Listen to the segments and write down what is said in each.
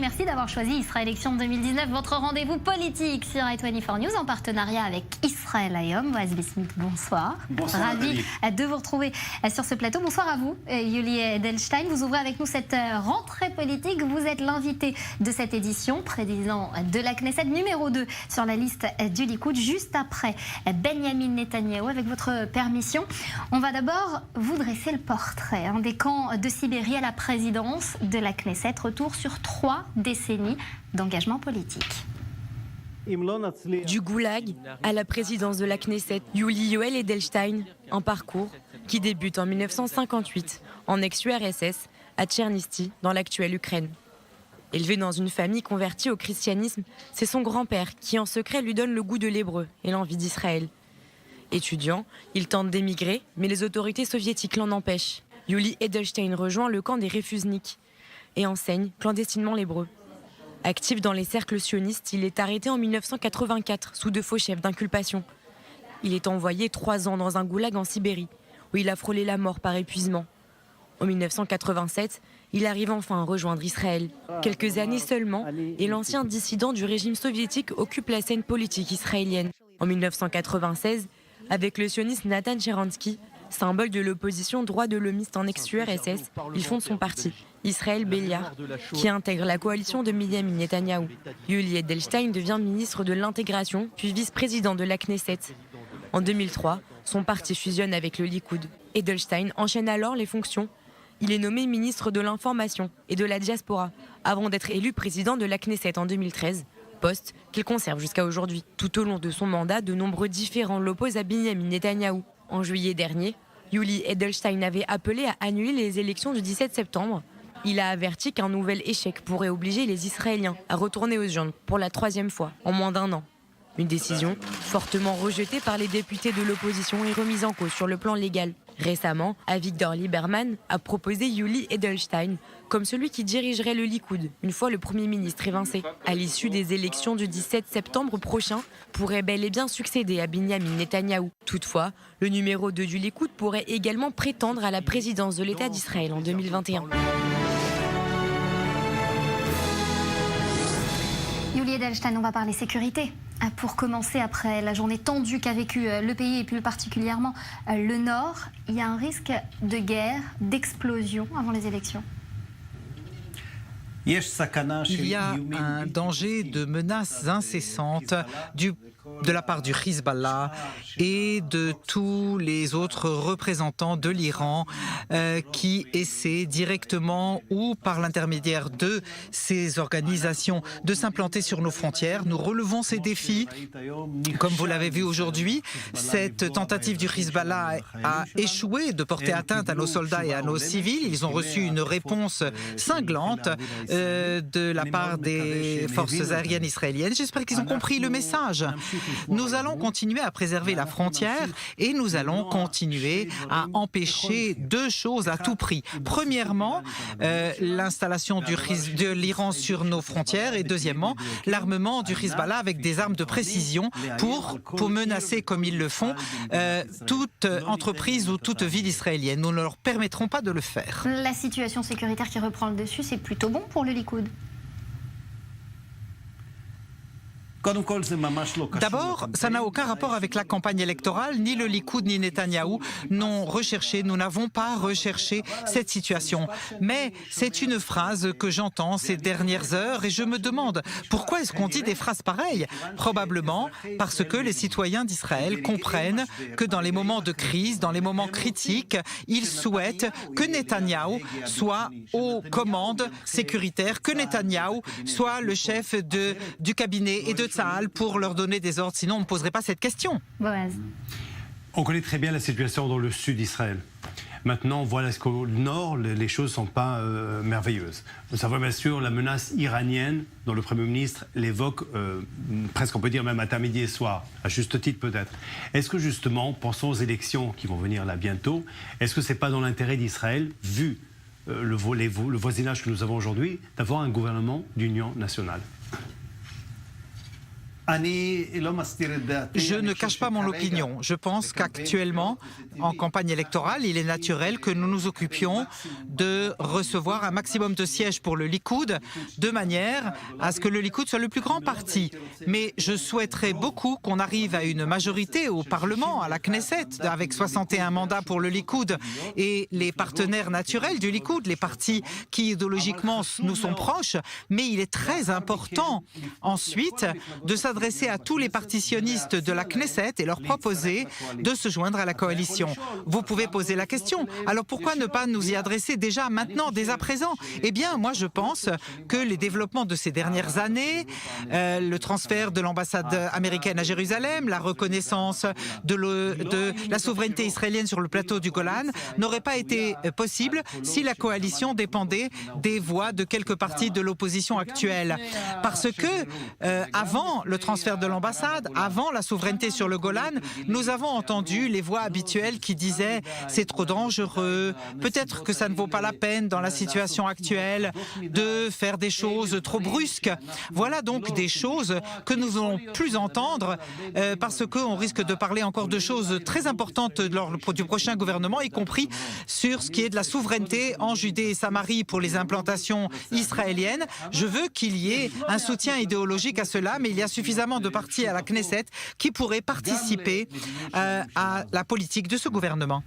merci d'avoir choisi Israël Élections 2019, votre rendez-vous politique sur i24 News en partenariat avec Israël Hayom. Boaz Bismuth, bonsoir. Bonsoir. Ravi de vous retrouver sur ce plateau. Bonsoir à vous, Yuli Edelstein. Vous ouvrez avec nous cette rentrée politique. Vous êtes l'invité de cette édition, président de la Knesset, numéro 2 sur la liste du Likoud, juste après Benjamin Netanyahou. Avec votre permission, on va d'abord vous dresser le portrait des camps de Sibérie à la présidence de la Knesset. Retour sur 3 décennies d'engagement politique. Du goulag à la présidence de la Knesset, Yuli Yoel Edelstein, un parcours qui débute en 1958 en ex-URSS à Tchernisty, dans l'actuelle Ukraine. Élevé dans une famille convertie au christianisme, c'est son grand-père qui en secret lui donne le goût de l'hébreu et l'envie d'Israël. Étudiant, il tente d'émigrer, mais les autorités soviétiques l'en empêchent. Yuli Edelstein rejoint le camp des Refusniks et enseigne clandestinement l'hébreu. Actif dans les cercles sionistes, il est arrêté en 1984 sous de faux chefs d'inculpation. Il est envoyé 3 ans dans un goulag en Sibérie, où il a frôlé la mort par épuisement. En 1987, il arrive enfin à rejoindre Israël. Quelques années seulement, et l'ancien dissident du régime soviétique occupe la scène politique israélienne. En 1996, avec le sioniste Nathan Sharansky, symbole de l'opposition droit de l'homiste en ex-URSS, il fonde son parti, Israël Béliar, qui intègre la coalition de Benjamin Netanyahou. Yuli Edelstein devient ministre de l'intégration, puis vice-président de la Knesset. En 2003, son parti fusionne avec le Likoud. Edelstein enchaîne alors les fonctions. Il est nommé ministre de l'Information et de la Diaspora, avant d'être élu président de la Knesset en 2013, poste qu'il conserve jusqu'à aujourd'hui. Tout au long de son mandat, de nombreux différends l'opposent à Benjamin Netanyahou. En juillet dernier, Yuli Edelstein avait appelé à annuler les élections du 17 septembre. Il a averti qu'un nouvel échec pourrait obliger les Israéliens à retourner aux urnes pour la 3e fois en moins d'1 an. Une décision fortement rejetée par les députés de l'opposition et remise en cause sur le plan légal. Récemment, Avigdor Lieberman a proposé Yuli Edelstein comme celui qui dirigerait le Likoud une fois le Premier ministre évincé. À l'issue des élections du 17 septembre prochain, pourrait bel et bien succéder à Benjamin Netanyahou. Toutefois, le numéro 2 du Likoud pourrait également prétendre à la présidence de l'État d'Israël en 2021. Yuli Edelstein, on va parler sécurité. Pour commencer, après la journée tendue qu'a vécue le pays et plus particulièrement le Nord, il y a un risque de guerre, d'explosion avant les élections. Il y a un danger de menaces incessantes de la part du Hezbollah et de tous les autres représentants de l'Iran qui essaient directement ou par l'intermédiaire de ces organisations de s'implanter sur nos frontières. Nous relevons ces défis. Comme vous l'avez vu aujourd'hui, cette tentative du Hezbollah a échoué de porter atteinte à nos soldats et à nos civils. Ils ont reçu une réponse cinglante de la part des forces aériennes israéliennes. J'espère qu'ils ont compris le message. Nous allons continuer à préserver la frontière et nous allons continuer à empêcher 2 choses à tout prix. Premièrement, l'installation de l'Iran sur nos frontières et deuxièmement, l'armement du Hezbollah avec des armes de précision pour menacer, comme ils le font, toute entreprise ou toute ville israélienne. Nous ne leur permettrons pas de le faire. La situation sécuritaire qui reprend le dessus, c'est plutôt bon pour le Likoud. D'abord, ça n'a aucun rapport avec la campagne électorale. Ni le Likoud ni Netanyahou nous n'avons pas recherché cette situation. Mais c'est une phrase que j'entends ces dernières heures et je me demande pourquoi est-ce qu'on dit des phrases pareilles? Probablement parce que les citoyens d'Israël comprennent que dans les moments de crise, dans les moments critiques, ils souhaitent que Netanyahou soit aux commandes sécuritaires, que Netanyahou soit le chef du cabinet et de Tsahal pour leur donner des ordres, sinon on ne poserait pas cette question. Boaz. On connaît très bien la situation dans le sud d'Israël. Maintenant, voilà qu'au nord, les choses ne sont pas merveilleuses. Nous savons bien sûr la menace iranienne dont le Premier ministre l'évoque presque, on peut dire, même matin, midi et soir, à juste titre peut-être. Est-ce que justement, pensons aux élections qui vont venir là bientôt, est-ce que ce n'est pas dans l'intérêt d'Israël, vu le voisinage que nous avons aujourd'hui, d'avoir un gouvernement d'union nationale? Je ne cache pas mon opinion. Je pense qu'actuellement, en campagne électorale, il est naturel que nous nous occupions de recevoir un maximum de sièges pour le Likoud, de manière à ce que le Likoud soit le plus grand parti. Mais je souhaiterais beaucoup qu'on arrive à une majorité au Parlement, à la Knesset, avec 61 mandats pour le Likoud et les partenaires naturels du Likoud, les partis qui idéologiquement nous sont proches. Mais il est très important ensuite de s'adresser à tous les partitionnistes de la Knesset et leur proposer de se joindre à la coalition. Vous pouvez poser la question, alors pourquoi ne pas nous y adresser déjà maintenant, dès à présent? Eh bien, moi je pense que les développements de ces dernières années, le transfert de l'ambassade américaine à Jérusalem, la reconnaissance de la souveraineté israélienne sur le plateau du Golan, n'auraient pas été possibles si la coalition dépendait des voix de quelques partis de l'opposition actuelle. Parce que, avant le transfert de l'ambassade, avant la souveraineté sur le Golan, nous avons entendu les voix habituelles qui disaient « c'est trop dangereux, peut-être que ça ne vaut pas la peine dans la situation actuelle de faire des choses trop brusques ». Voilà donc des choses que nous n'allons plus entendre parce qu'on risque de parler encore de choses très importantes lors du prochain gouvernement, y compris sur ce qui est de la souveraineté en Judée et Samarie pour les implantations israéliennes. Je veux qu'il y ait un soutien idéologique à cela, mais il y a suffisamment de partis à la Knesset qui pourraient participer à la politique de ce gouvernement.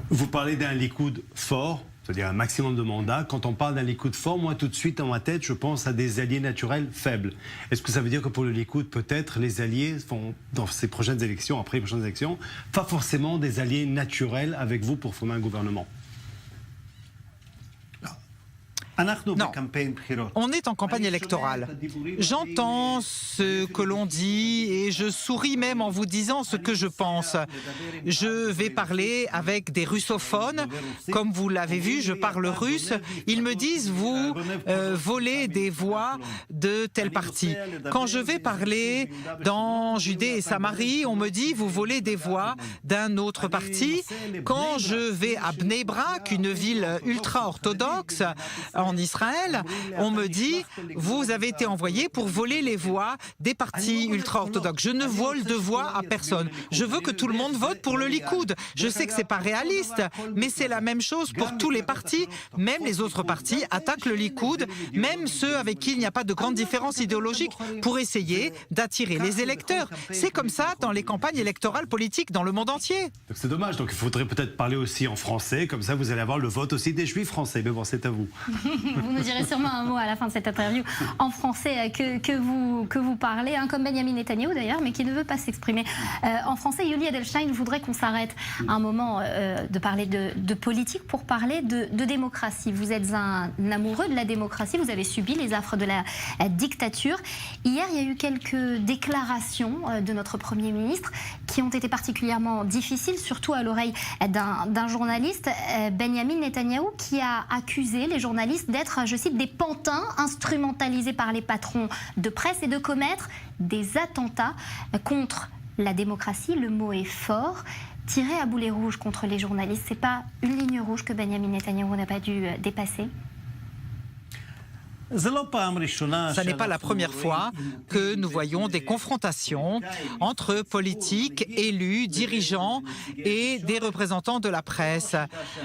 Vous parlez d'un Likoud fort, c'est-à-dire un maximum de mandats. Quand on parle d'un Likoud fort, moi tout de suite dans ma tête, je pense à des alliés naturels faibles. Est-ce que ça veut dire que pour le Likoud, peut-être les alliés vont, dans ces prochaines élections, après les prochaines élections, pas forcément des alliés naturels avec vous pour former un gouvernement? Non, on est en campagne électorale. J'entends ce que l'on dit et je souris même en vous disant ce que je pense. Je vais parler avec des russophones. Comme vous l'avez vu, je parle russe. Ils me disent, vous volez des voix de tel parti. Quand je vais parler dans Judée et Samarie, on me dit, vous volez des voix d'un autre parti. Quand je vais à Bnei Brak, une ville ultra-orthodoxe, en Israël, on me dit vous avez été envoyé pour voler les voix des partis ultra-orthodoxes. Je ne vole de voix à personne. Je veux que tout le monde vote pour le Likoud. Je sais que c'est pas réaliste, mais c'est la même chose pour tous les partis. Même les autres partis attaquent le Likoud, même ceux avec qui il n'y a pas de grande différence idéologique, pour essayer d'attirer les électeurs. C'est comme ça dans les campagnes électorales politiques dans le monde entier. C'est dommage. Donc il faudrait peut-être parler aussi en français, comme ça vous allez avoir le vote aussi des Juifs français. Mais bon, c'est à vous. Vous nous direz sûrement un mot à la fin de cette interview en français que vous parlez, hein, comme Benjamin Netanyahou d'ailleurs, mais qui ne veut pas s'exprimer en français. Yuli Edelstein, je voudrais qu'on s'arrête un moment de parler de politique pour parler de démocratie. Vous êtes un amoureux de la démocratie, vous avez subi les affres de la dictature. Hier, il y a eu quelques déclarations de notre Premier ministre qui ont été particulièrement difficiles, surtout à l'oreille d'un journaliste, Benjamin Netanyahou, qui a accusé les journalistes d'être, je cite, des pantins instrumentalisés par les patrons de presse et de commettre des attentats contre la démocratie. Le mot est fort. Tirer à boulet rouge contre les journalistes, c'est pas une ligne rouge que Benjamin Netanyahou n'a pas dû dépasser? Ça n'est pas la première fois que nous voyons des confrontations entre politiques, élus, dirigeants et des représentants de la presse.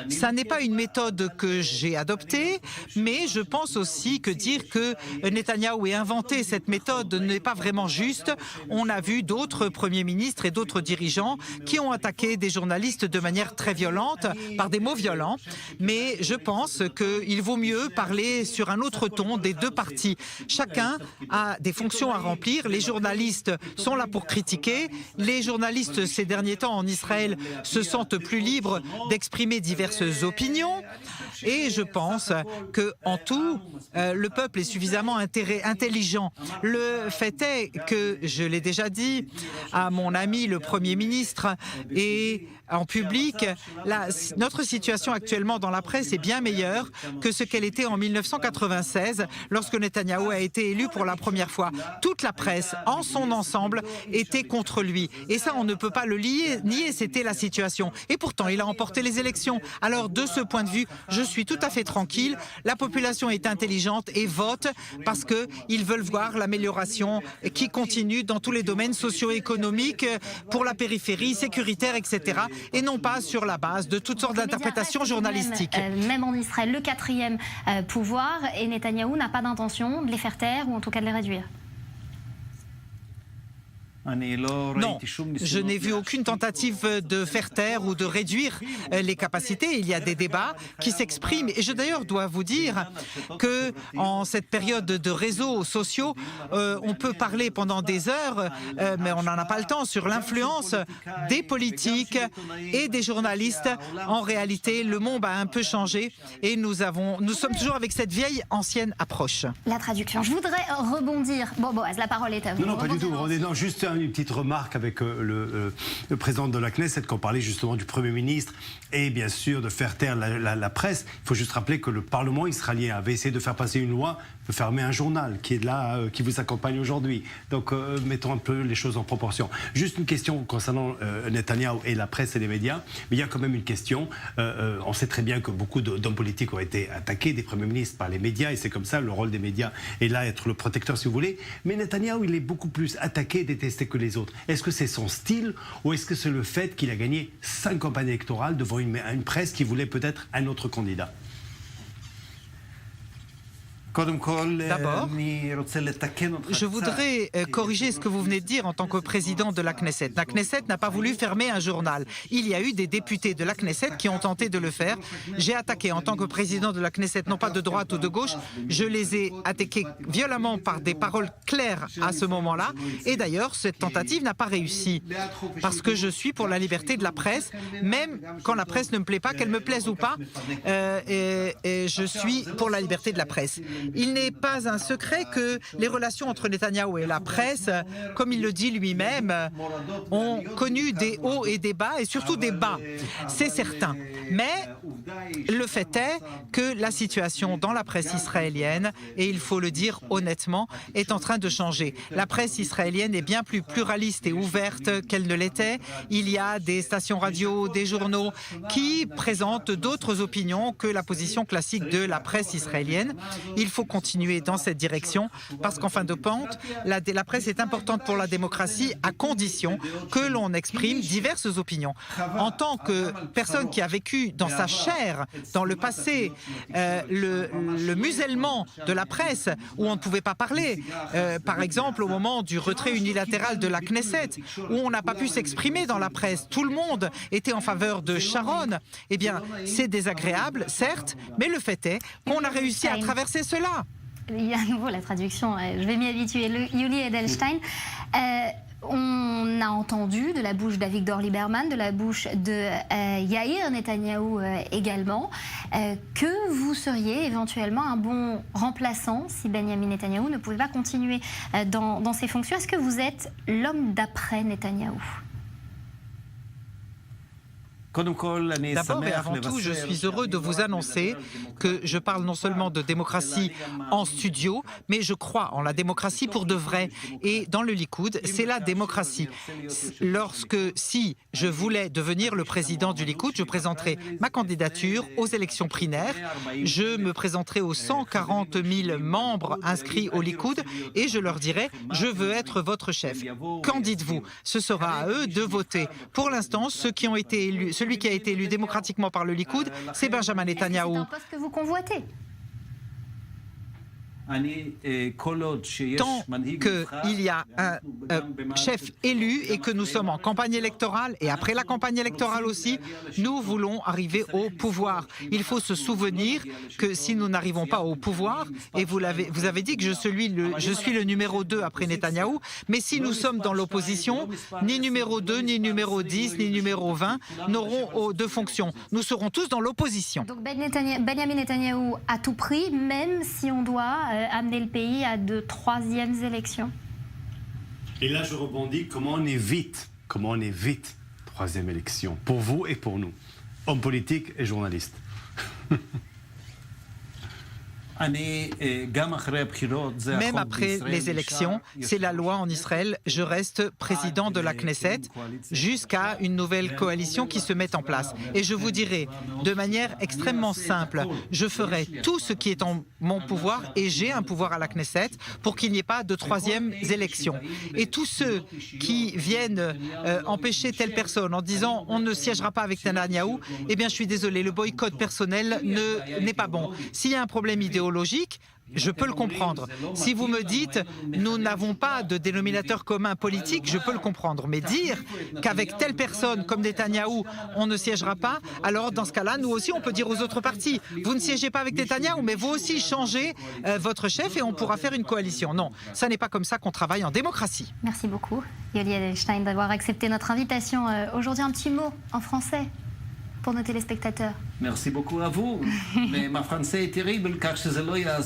Ça n'est pas une méthode que j'ai adoptée, mais je pense aussi que dire que Netanyahou ait inventé cette méthode n'est pas vraiment juste. On a vu d'autres premiers ministres et d'autres dirigeants qui ont attaqué des journalistes de manière très violente, par des mots violents. Mais je pense qu'il vaut mieux parler sur un autre ton des deux partis. Chacun a des fonctions à remplir. Les journalistes sont là pour critiquer. Les journalistes, ces derniers temps en Israël, se sentent plus libres d'exprimer diverses opinions. Et je pense qu'en tout, le peuple est suffisamment intelligent. Le fait est que, je l'ai déjà dit à mon ami le Premier ministre et en public, notre situation actuellement dans la presse est bien meilleure que ce qu'elle était en 1996, lorsque Netanyahou a été élu pour la première fois. Toute la presse, en son ensemble, était contre lui. Et ça, on ne peut pas le nier, c'était la situation. Et pourtant, il a emporté les élections. Alors, de ce point de vue, je suis tout à fait tranquille. La population est intelligente et vote parce qu'ils veulent voir l'amélioration qui continue dans tous les domaines socio-économiques, pour la périphérie, sécuritaire, etc. Et non pas sur la base de toutes sortes d'interprétations journalistiques. Même en Israël, le quatrième pouvoir, et Netanyahou n'a pas d'intention de les faire taire ou en tout cas de les réduire. Non, je n'ai vu aucune tentative de faire taire ou de réduire les capacités. Il y a des débats qui s'expriment. Et je d'ailleurs dois vous dire que en cette période de réseaux sociaux, on peut parler pendant des heures, mais on n'en a pas le temps, sur l'influence des politiques et des journalistes. En réalité, le monde a un peu changé et nous sommes toujours avec cette vieille ancienne approche. La traduction. Je voudrais rebondir. Bon, Boaz, la parole est à vous. Non, pas du tout. Non, juste une petite remarque avec le président de la Knesset, qu'on parlait justement du Premier ministre et bien sûr de faire taire la presse. Il faut juste rappeler que le Parlement israélien avait essayé de faire passer une loi de fermer un journal qui est là, qui vous accompagne aujourd'hui. Donc mettons un peu les choses en proportion. Juste une question concernant Netanyahou et la presse et les médias. Mais il y a quand même une question. On sait très bien que beaucoup d'hommes politiques ont été attaqués, des premiers ministres, par les médias, et c'est comme ça, le rôle des médias est là, être le protecteur si vous voulez. Mais Netanyahou, il est beaucoup plus attaqué et détesté que les autres. Est-ce que c'est son style ou est-ce que c'est le fait qu'il a gagné 5 campagnes électorales devant une presse qui voulait peut-être un autre candidat? D'abord, je voudrais corriger ce que vous venez de dire en tant que président de la Knesset. La Knesset n'a pas voulu fermer un journal. Il y a eu des députés de la Knesset qui ont tenté de le faire. J'ai attaqué en tant que président de la Knesset, non pas de droite ou de gauche, je les ai attaqués violemment par des paroles claires à ce moment-là. Et d'ailleurs, cette tentative n'a pas réussi. Parce que je suis pour la liberté de la presse, même quand la presse ne me plaît pas, qu'elle me plaise ou pas, et je suis pour la liberté de la presse. Il n'est pas un secret que les relations entre Netanyahou et la presse, comme il le dit lui-même, ont connu des hauts et des bas, et surtout des bas. C'est certain. Mais le fait est que la situation dans la presse israélienne, et il faut le dire honnêtement, est en train de changer. La presse israélienne est bien plus pluraliste et ouverte qu'elle ne l'était. Il y a des stations radio, des journaux qui présentent d'autres opinions que la position classique de la presse israélienne. Il faut continuer dans cette direction parce qu'en fin de compte, la presse est importante pour la démocratie à condition que l'on exprime diverses opinions. En tant que personne qui a vécu dans sa chair, dans le passé, le musellement de la presse où on ne pouvait pas parler, par exemple au moment du retrait unilatéral de la Knesset, où on n'a pas pu s'exprimer dans la presse, tout le monde était en faveur de Sharon, eh bien c'est désagréable, certes, mais le fait est qu'on a réussi à traverser cela. Il y a à nouveau la traduction, je vais m'y habituer. Yuli Edelstein, on a entendu de la bouche d'Avigdor Lieberman, de la bouche de Yair Netanyahou également, que vous seriez éventuellement un bon remplaçant si Benjamin Netanyahou ne pouvait pas continuer dans ses fonctions. Est-ce que vous êtes l'homme d'après Netanyahou ? D'abord et avant tout, je suis heureux de vous annoncer que je parle non seulement de démocratie en studio, mais je crois en la démocratie pour de vrai. Et dans le Likoud, c'est la démocratie. Si je voulais devenir le président du Likoud, je présenterai ma candidature aux élections primaires. Je me présenterai aux 140 000 membres inscrits au Likoud et je leur dirai « Je veux être votre chef ». Qu'en dites-vous ? Ce sera à eux de voter. Pour l'instant, celui qui a été élu démocratiquement par le Likoud, c'est Benjamin Netanyahou. C'est un poste que vous convoitez ? Tant qu'il y a un chef élu et que nous sommes en campagne électorale et après la campagne électorale aussi, nous voulons arriver au pouvoir. Il faut se souvenir que si nous n'arrivons pas au pouvoir, et vous avez dit que je suis le numéro 2 après Netanyahou, mais si nous sommes dans l'opposition, ni numéro 2, ni numéro 10, ni numéro 20 n'auront de fonction. Nous serons tous dans l'opposition. Donc Benjamin Netanyahou à tout prix, même si on doit amener le pays à de 3e élections. Et là, je rebondis, comment on évite 3e élection, pour vous et pour nous, hommes politiques et journalistes. Même après les élections, c'est la loi en Israël, je reste président de la Knesset jusqu'à une nouvelle coalition qui se mette en place. Et je vous dirai de manière extrêmement simple, je ferai tout ce qui est en mon pouvoir, et j'ai un pouvoir à la Knesset, pour qu'il n'y ait pas de troisième élection. Et tous ceux qui viennent empêcher telle personne en disant on ne siégera pas avec Netanyahou, eh bien je suis désolé, le boycott personnel n'est pas bon. S'il y a un problème idéologique, je peux le comprendre. Si vous me dites nous n'avons pas de dénominateur commun politique, je peux le comprendre. Mais dire qu'avec telle personne comme Netanyahou, on ne siégera pas, alors dans ce cas-là, nous aussi, on peut dire aux autres partis, vous ne siégez pas avec Netanyahou, mais vous aussi changez votre chef et on pourra faire une coalition. Non, ça n'est pas comme ça qu'on travaille en démocratie. Merci beaucoup, Yoli Edelstein, d'avoir accepté notre invitation. Aujourd'hui, un petit mot en français pour nos téléspectateurs. Merci beaucoup à vous. Mais ma français est terrible car c'est là, il y a